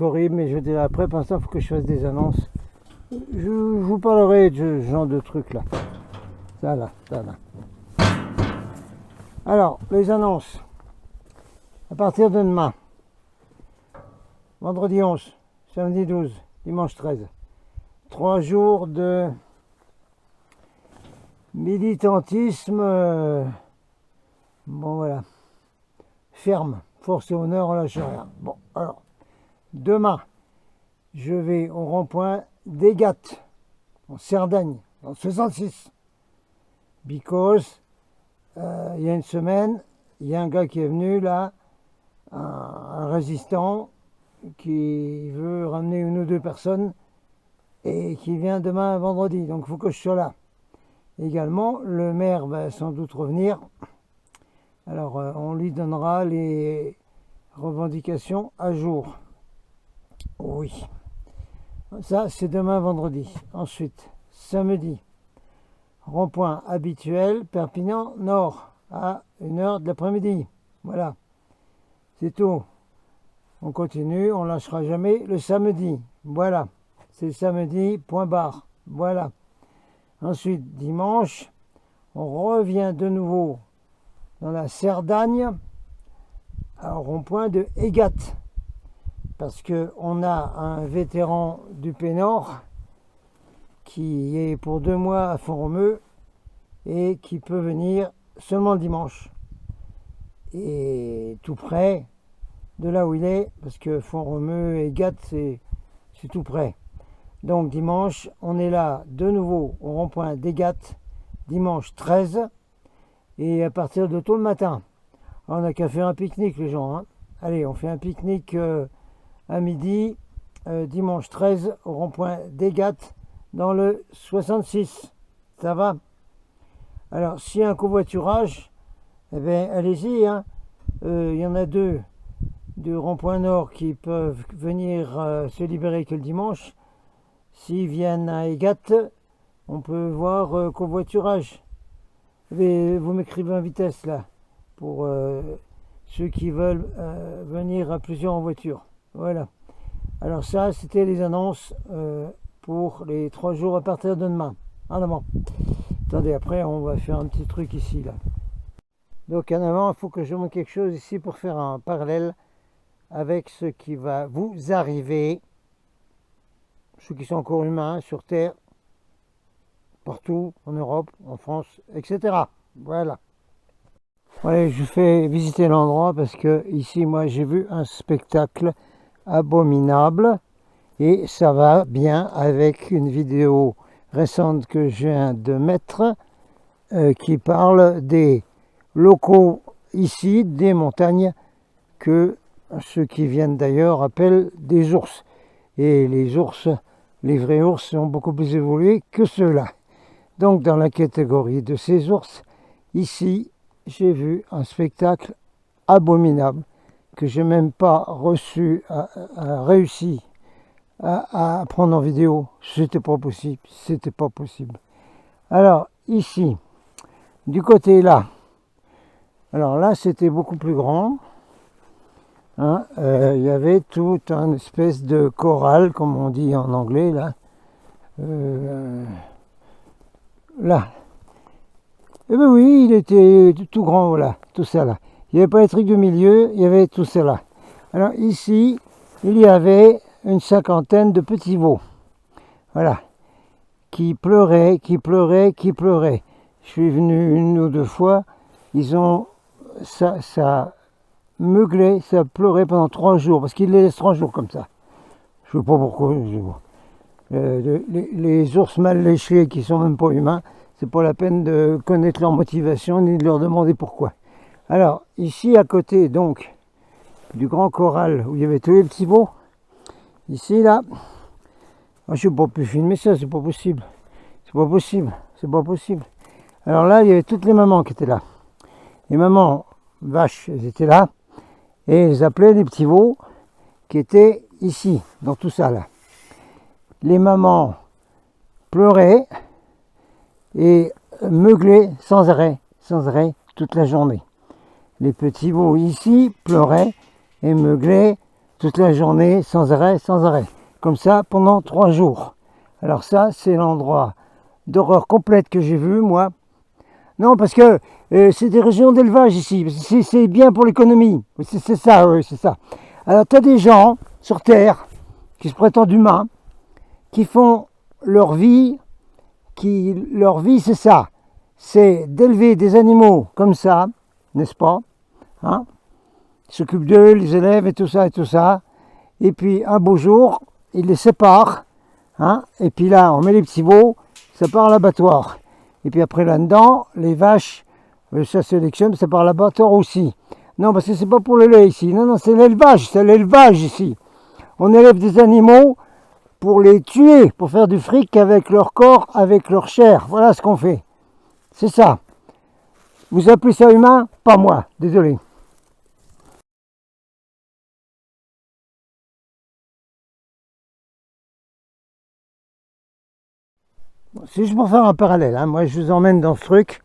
Horrible, mais je dirai après, pour l'instant, il faut que je fasse des annonces. Je vous parlerai de ce genre de trucs là. Ça là, ça là. Alors, les annonces. À partir de demain, vendredi 11, samedi 12, dimanche 13, 3 jours de militantisme. Bon voilà. Ferme, force et honneur, on lâche rien. Bon, alors, demain, je vais au rond-point d'Egat, en Cerdagne, en 66. Because, il y a une semaine, il y a un gars qui est venu là, un résistant, qui veut ramener une ou deux personnes et qui vient demain vendredi. Donc il faut que je sois là. Également, le maire va sans doute revenir. Alors, on lui donnera les revendications à jour. Oui. Ça, c'est demain vendredi. Ensuite, samedi, rond-point habituel, Perpignan Nord, à 1h de l'après-midi. Voilà. C'est tout. On continue, on ne lâchera jamais le samedi. Voilà. C'est le samedi, point barre. Voilà. Ensuite, dimanche, on revient de nouveau dans la Cerdagne, au rond-point de Egat. Parce qu'on a un vétéran du Pénord qui est pour 2 mois à Font-Romeu et qui peut venir seulement le dimanche. Et tout près de là où il est, parce que Font-Romeu et Gap, c'est tout près. Donc dimanche, on est là de nouveau au rond-point d'Egat, dimanche 13, et à partir de tôt le matin. Alors, on n'a qu'à faire un pique-nique les gens. Hein. Allez, on fait un pique-nique à midi, dimanche 13, au rond-point d'Egat, dans le 66. Ça va? Alors, s'il y a un covoiturage, eh bien, allez-y. Hein. Il y en a deux du rond-point nord qui peuvent venir se libérer que le dimanche. S'ils viennent à Egat, on peut voir covoiturage. Mais vous m'écrivez en vitesse là, pour ceux qui veulent venir à plusieurs en voiture. Voilà. Alors ça, c'était les annonces pour les 3 jours à partir de demain. En avant. Attendez, après on va faire un petit truc ici là. Donc en avant, il faut que je montre quelque chose ici pour faire un parallèle avec ce qui va vous arriver, ceux qui sont encore humains sur Terre, partout en Europe, en France, etc. Voilà. Allez, je fais visiter l'endroit parce que ici, moi, j'ai vu un spectacle abominable et ça va bien avec une vidéo récente que je viens de mettre qui parle des locaux ici, des montagnes que ceux qui viennent d'ailleurs appellent des ours. Et les ours, les vrais ours, sont beaucoup plus évolués que ceux-là. Donc dans la catégorie de ces ours, ici, j'ai vu un spectacle abominable que j'ai même pas réussi à prendre en vidéo. C'était pas possible, c'était pas possible. Alors ici, du côté là, alors là c'était beaucoup plus grand. Hein, y avait tout un espèce de choral, comme on dit en anglais là. Là. Eh bien oui, il était tout grand, voilà, tout ça là. Il n'y avait pas les trucs du milieu, il y avait tout ça là. Alors ici, il y avait une 50aine de petits veaux. Voilà. Qui pleuraient, qui pleuraient, qui pleuraient. Je suis venu 1 ou 2 fois, ils ont... ça meuglait, ça pleurait pendant 3 jours, parce qu'ils les laissent 3 jours comme ça. Je ne sais pas pourquoi. Les ours mal léchés qui sont même pas humains, c'est pas la peine de connaître leur motivation ni de leur demander pourquoi. Alors ici à côté donc du grand corral où il y avait tous les petits veaux, ici là, moi, je n'ai pas pu filmer ça, c'est pas possible, c'est pas possible, c'est pas possible. Alors là il y avait toutes les mamans qui étaient là, les mamans vaches, elles étaient là et elles appelaient les petits veaux qui étaient ici dans tout ça là. Les mamans pleuraient et meuglaient sans arrêt, toute la journée. Les petits veaux ici pleuraient et meuglaient toute la journée, sans arrêt, sans arrêt. Comme ça, pendant 3 jours. Alors ça, c'est l'endroit d'horreur complète que j'ai vu, moi. Non, parce que c'est des régions d'élevage ici. C'est bien pour l'économie. C'est ça, oui, c'est ça. Alors, tu as des gens sur Terre qui se prétendent humains, qui font leur vie, c'est ça. C'est d'élever des animaux comme ça, n'est-ce pas, hein? Ils s'occupent d'eux, les élèves et tout ça et tout ça. Et puis, un beau jour, ils les séparent, hein? Et puis là, on met les petits veaux, ça part à l'abattoir. Et puis après là-dedans, les vaches, ça sélectionne, ça part à l'abattoir aussi. Non, parce que c'est pas pour le lait ici. Non, non, c'est l'élevage ici. On élève des animaux pour les tuer, pour faire du fric avec leur corps, avec leur chair. Voilà ce qu'on fait. C'est ça. Vous appelez ça humain? Pas moi, désolé. C'est juste pour faire un parallèle, hein. Moi je vous emmène dans ce truc.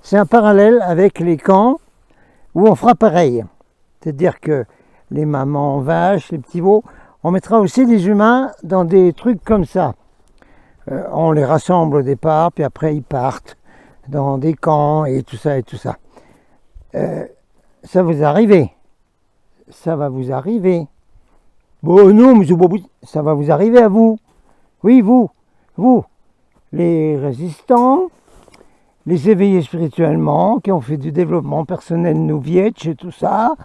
C'est un parallèle avec les camps où on fera pareil. C'est-à-dire que les mamans vaches, les petits veaux, on mettra aussi des humains dans des trucs comme ça. On les rassemble au départ, puis après ils partent dans des camps et tout ça et tout ça. Ça vous arriver. Ça va vous arriver. Bon non, mais ça va vous arriver à vous. Oui, vous. Les résistants, les éveillés spirituellement, qui ont fait du développement personnel Nouvietch et tout ça,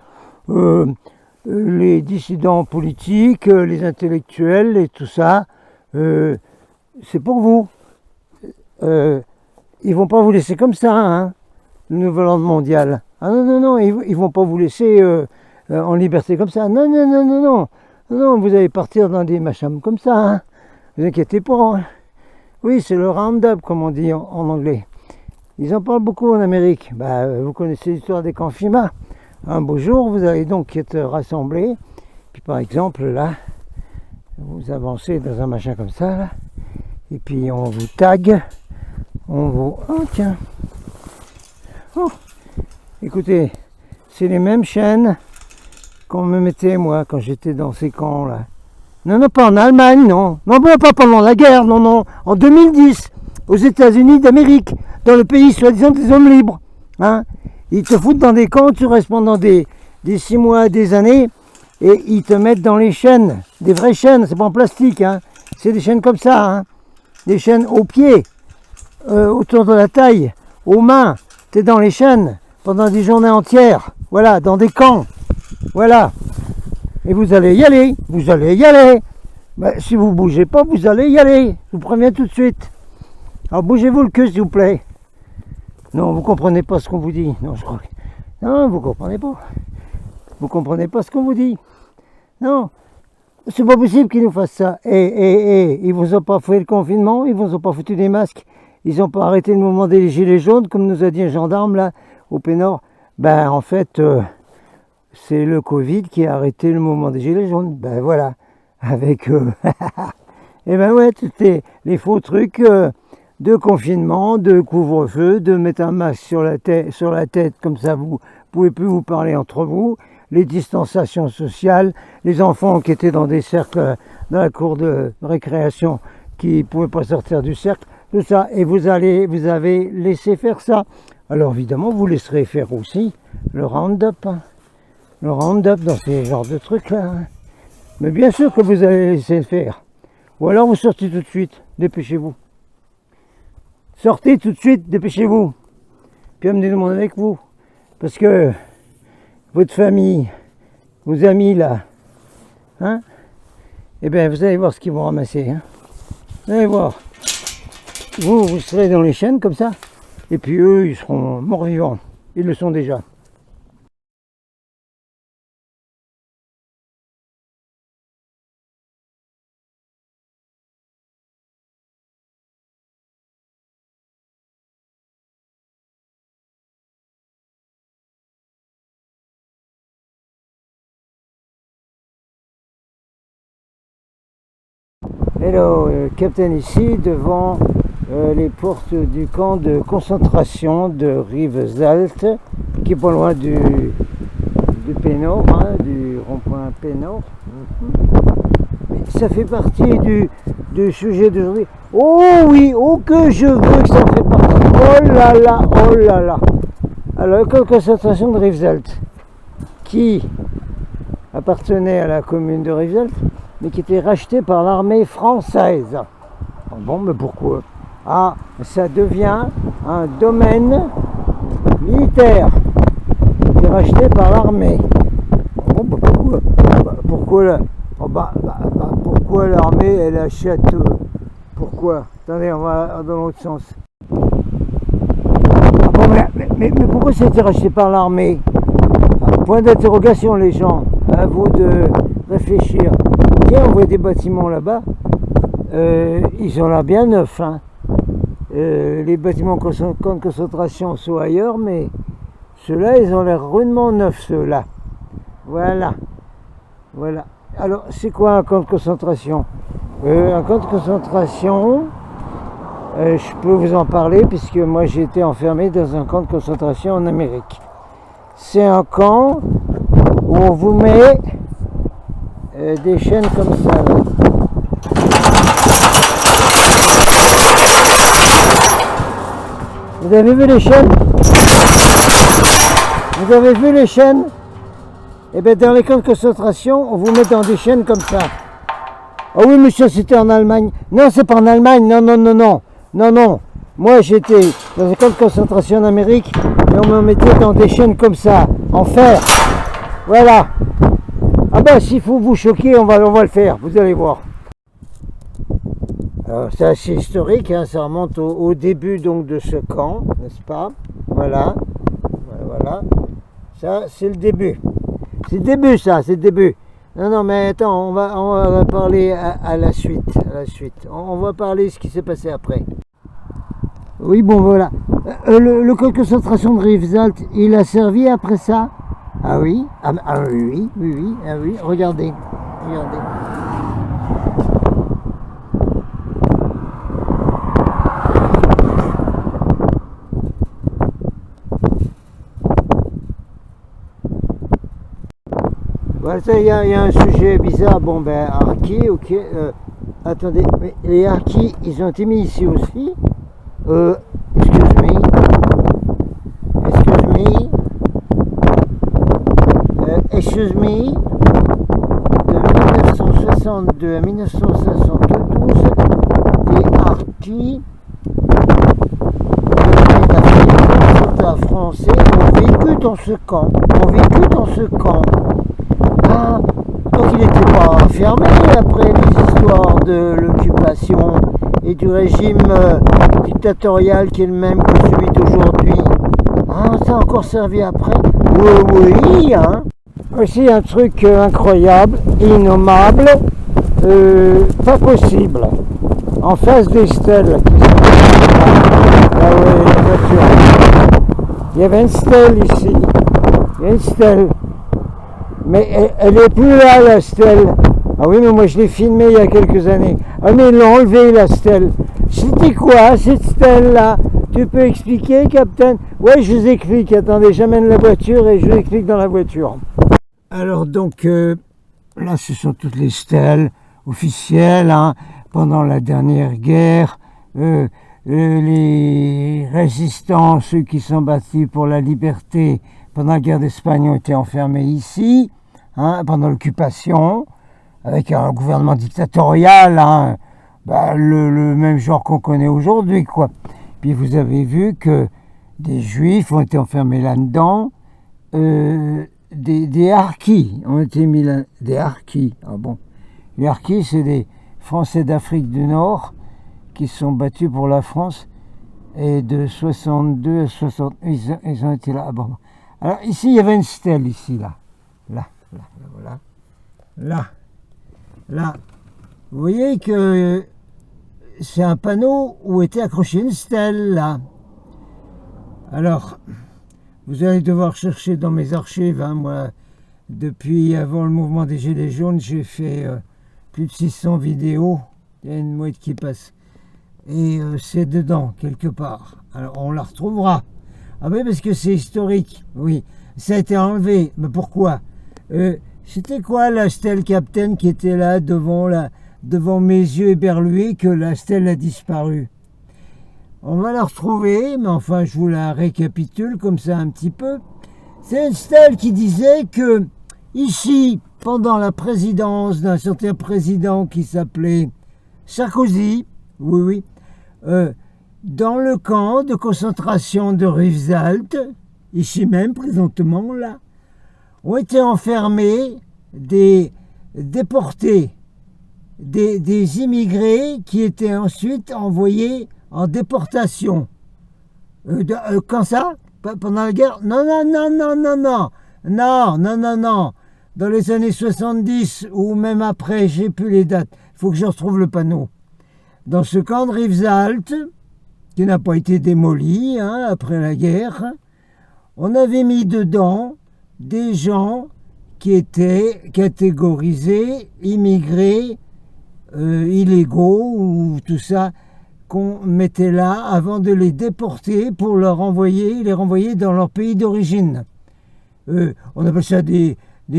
les dissidents politiques, les intellectuels et tout ça, c'est pour vous. Ils vont pas vous laisser comme ça, hein, le nouvel ordre mondial. Ah non, ils vont pas vous laisser en liberté comme ça. Non, vous allez partir dans des machins comme ça, hein. Ne vous inquiétez pas, hein. Oui, c'est le round-up, comme on dit en anglais. Ils en parlent beaucoup en Amérique. Vous connaissez l'histoire des camps FIMA. Un beau jour, vous allez donc être rassemblés. Puis par exemple, là, vous avancez dans un machin comme ça, là. Et puis on vous tag. Oh, tiens. Oh, écoutez, c'est les mêmes chaînes qu'on me mettait, moi, quand j'étais dans ces camps-là. Non, pas en Allemagne, non. Non, pas pendant la guerre, non. En 2010, aux États-Unis d'Amérique, dans le pays soi-disant des hommes libres. Hein. Ils te foutent dans des camps, tu restes pendant des 6 mois, des années, et ils te mettent dans les chaînes, des vraies chaînes, c'est pas en plastique, hein. C'est des chaînes comme ça, hein. Des chaînes aux pieds, autour de la taille, aux mains. Tu es dans les chaînes pendant des journées entières, voilà, dans des camps, voilà. Et vous allez y aller. Si vous ne bougez pas, vous allez y aller. Je vous préviens tout de suite. Alors bougez-vous le cul, s'il vous plaît. Non, vous ne comprenez pas ce qu'on vous dit. Non, je crois que... Non, vous ne comprenez pas. Vous ne comprenez pas ce qu'on vous dit. Non, c'est pas possible qu'ils nous fassent ça. Ils vous ont pas fait le confinement, ils vous ont pas foutu des masques, ils n'ont pas arrêté le mouvement des gilets jaunes, comme nous a dit un gendarme, là, au Pénord. En fait... c'est le Covid qui a arrêté le mouvement des Gilets jaunes. Voilà, avec ouais, tous les faux trucs de confinement, de couvre-feu, de mettre un masque sur la tête, comme ça vous pouvez plus vous parler entre vous, les distanciations sociales, les enfants qui étaient dans des cercles dans la cour de récréation qui ne pouvaient pas sortir du cercle, tout ça, et vous avez laissé faire ça. Alors évidemment, vous laisserez faire aussi le round-up. Le round-up dans ces genres de trucs-là. Hein. Mais bien sûr que vous allez laisser le faire. Ou alors vous sortez tout de suite, dépêchez-vous. Sortez tout de suite, dépêchez-vous. Puis amenez le monde avec vous. Parce que votre famille, vos amis là, hein, vous allez voir ce qu'ils vont ramasser. Hein. Vous allez voir. Vous serez dans les chaînes comme ça. Et puis eux, ils seront morts vivants. Ils le sont déjà. Hello, Captain ici, devant les portes du camp de concentration de Rivesaltes, qui est pas loin du Pénord, hein, du du rond-point Pénord. Ça fait partie du sujet d'aujourd'hui. Oh oui, oh que je veux que ça fait partie. Oh là là, oh là là. Alors, l'école de concentration de Rivesaltes, qui appartenait à la commune de Rivesaltes, mais qui était rachetée par l'armée française. Bon, mais pourquoi? Ah, ça devient un domaine militaire qui est racheté par l'armée. Bon, bah pourquoi? Pourquoi là? Oh, pourquoi l'armée elle achète pourquoi? Attendez, on va dans l'autre sens. Ah bon, mais pourquoi ça a été racheté par l'armée? Point d'interrogation les gens, à vous de réfléchir. Tiens, on voit des bâtiments là-bas, ils ont l'air bien neufs. Hein. Les bâtiments de concentration sont ailleurs, mais ceux-là, ils ont l'air rudement neufs, ceux-là. Voilà. Voilà. Alors, c'est quoi un camp de concentration? Un camp de concentration, je peux vous en parler puisque moi j'ai été enfermé dans un camp de concentration en Amérique. C'est un camp où on vous met des chaînes comme ça. Là. Vous avez vu les chaînes? Vous avez vu les chaînes? Eh bien, dans les camps de concentration, on vous met dans des chaînes comme ça. Ah oui, monsieur, c'était en Allemagne. Non, c'est pas en Allemagne. Non, non, non, non. Non, non. Moi, j'étais dans un camp de concentration en Amérique et on me mettait dans des chaînes comme ça, en fer. Voilà. Ah ben, s'il faut vous choquer, on va le faire. Vous allez voir. Alors, c'est assez historique. Hein, ça remonte au début donc de ce camp, n'est-ce pas? Voilà. Voilà. Ça, c'est le début. C'est le début, ça, c'est le début. Non, non, mais attends, on va parler à la suite. On va parler de ce qui s'est passé après. Oui, bon, voilà. Le camp de concentration de Rivesaltes, il a servi après ça? Ah oui? Ah oui, ah oui. Regardez. Voilà, il y a un sujet bizarre. Bon, ben, harkis, ok. Attendez, mais les harkis, ils ont été mis ici aussi. Excuse me. De 1962 à 1972, les harkis, les soldats français ont vécu dans ce camp. Ah, donc il n'était pas enfermé après les histoires de l'occupation et du régime dictatorial qui est le même que celui d'aujourd'hui. Ah, ça a encore servi après? Oui, hein. Aussi un truc incroyable, innommable, pas possible. En face des stèles. Ah ouais, la voiture. Il y avait une stèle ici. Mais elle n'est plus là, la stèle. Ah oui, mais moi je l'ai filmé il y a quelques années. Ah mais ils l'ont enlevé, la stèle. C'était quoi cette stèle-là? Tu peux expliquer, Captain? Ouais, je vous explique. Attendez, j'amène la voiture et je vous explique dans la voiture. Alors donc, là ce sont toutes les stèles officielles, hein, pendant la dernière guerre. Les résistants, ceux qui sont battus pour la liberté pendant la guerre d'Espagne ont été enfermés ici, hein, pendant l'occupation, avec un gouvernement dictatorial, hein, le même genre qu'on connaît aujourd'hui, quoi. Puis vous avez vu que des juifs ont été enfermés là-dedans, des harkis ont été mis là, des harkis. Ah bon, les harkis, c'est des Français d'Afrique du Nord qui sont battus pour la France, et de 62 à 60, ils ont été là. Bon. Alors ici, il y avait une stèle, ici, là. Vous voyez que c'est un panneau où était accrochée une stèle, là. Alors, vous allez devoir chercher dans mes archives, hein, moi, depuis avant le mouvement des Gilets jaunes, j'ai fait plus de 600 vidéos, il y a une mouette qui passe. Et c'est dedans, quelque part. Alors, on la retrouvera. Ah oui, parce que c'est historique, oui. Ça a été enlevé. Mais pourquoi? C'était quoi la stèle, Captain, qui était là devant mes yeux éberlués, que la stèle a disparu? On va la retrouver, mais enfin je vous la récapitule comme ça un petit peu. C'est une stèle qui disait que ici, pendant la présidence d'un certain président qui s'appelait Sarkozy, oui, dans le camp de concentration de Rivesaltes, ici même présentement là, ont été enfermés des déportés, des immigrés qui étaient ensuite envoyés en déportation. Quand ça? Pendant la guerre? Non. Dans les années 70 ou même après, j'ai plus les dates. Il faut que je retrouve le panneau. Dans ce camp de Rivesaltes, qui n'a pas été démoli après la guerre, on avait mis dedans des gens qui étaient catégorisés, immigrés, illégaux ou tout ça, qu'on mettait là avant de les déporter pour les renvoyer dans leur pays d'origine. On appelle ça des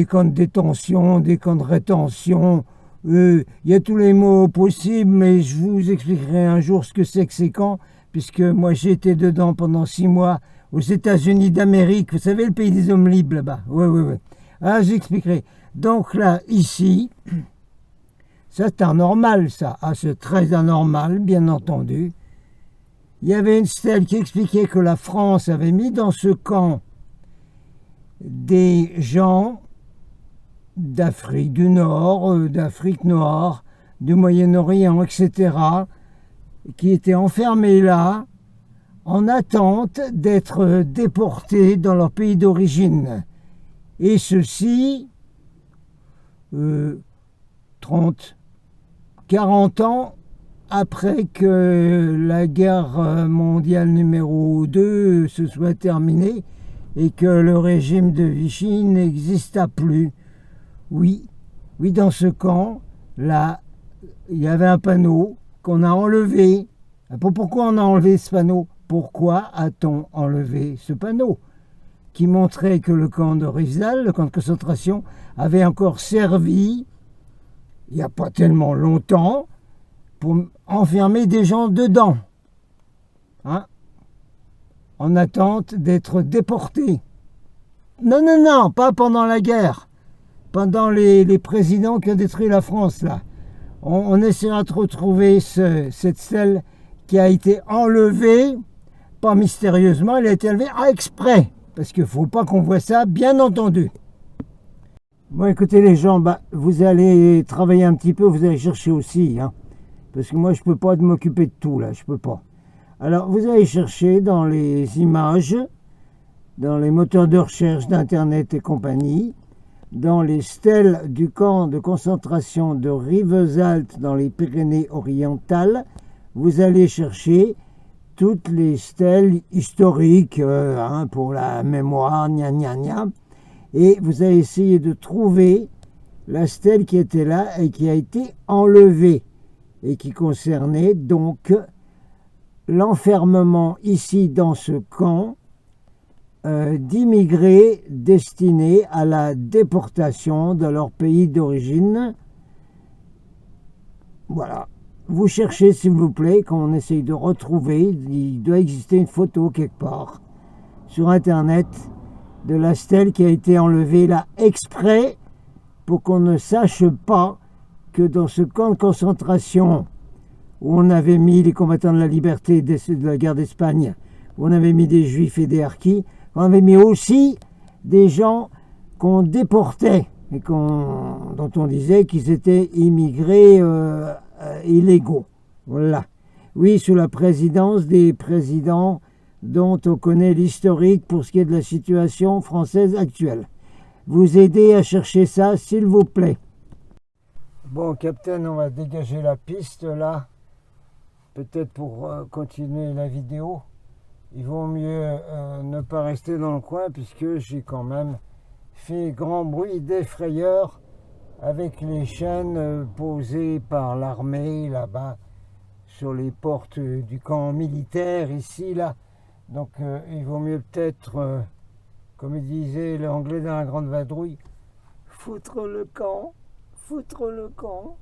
camps de détention, des camps de rétention. Il y a tous les mots possibles, mais je vous expliquerai un jour ce que c'est que ces camps, puisque moi j'ai été dedans pendant 6 mois aux États-Unis d'Amérique. Vous savez, le pays des hommes libres là-bas. Oui. Ah, j'expliquerai. Donc là, ici, ça c'est anormal, ça. Ah, c'est très anormal, bien entendu. Il y avait une stèle qui expliquait que la France avait mis dans ce camp des gens d'Afrique du Nord, d'Afrique noire, du Moyen-Orient, etc., qui étaient enfermés là en attente d'être déportés dans leur pays d'origine. Et ceci, 40 ans après que la guerre mondiale numéro 2 se soit terminée et que le régime de Vichy n'exista plus. Oui, dans ce camp, là, il y avait un panneau qu'on a enlevé. Pourquoi on a enlevé ce panneau? Pourquoi a-t-on enlevé ce panneau qui montrait que le camp de Rivesaltes, le camp de concentration, avait encore servi, il n'y a pas tellement longtemps, pour enfermer des gens dedans, en attente d'être déportés. Non, pas pendant la guerre, pendant les présidents qui ont détruit la France, là. On essaiera de retrouver cette stèle qui a été enlevée, pas mystérieusement, elle a été enlevée exprès, parce qu'il ne faut pas qu'on voit ça, bien entendu. Bon, écoutez les gens, vous allez travailler un petit peu, vous allez chercher aussi, parce que moi je ne peux pas m'occuper de tout, là, je ne peux pas. Alors, vous allez chercher dans les images, dans les moteurs de recherche d'Internet et compagnie, dans les stèles du camp de concentration de Rivesaltes dans les Pyrénées-Orientales, vous allez chercher toutes les stèles historiques pour la mémoire, et vous allez essayer de trouver la stèle qui était là et qui a été enlevée et qui concernait donc l'enfermement ici dans ce camp d'immigrés destinés à la déportation de leur pays d'origine. Voilà. Vous cherchez, s'il vous plaît, quand on essaye de retrouver, il doit exister une photo quelque part sur Internet de la stèle qui a été enlevée là exprès pour qu'on ne sache pas que dans ce camp de concentration où on avait mis les combattants de la liberté de la guerre d'Espagne, où on avait mis des juifs et des harkis, on avait mis aussi des gens qu'on déportait et dont on disait qu'ils étaient immigrés illégaux. Voilà. Oui, sous la présidence des présidents dont on connaît l'historique pour ce qui est de la situation française actuelle. Vous aidez à chercher ça, s'il vous plaît. Bon, Captain, on va dégager la piste là. Peut-être pour continuer la vidéo. Il vaut mieux ne pas rester dans le coin puisque j'ai quand même fait grand bruit d'effrayeur avec les chaînes posées par l'armée là-bas sur les portes du camp militaire ici là. Donc il vaut mieux peut-être, comme il disait l'anglais dans la grande vadrouille, Foutre le camp, foutre le camp.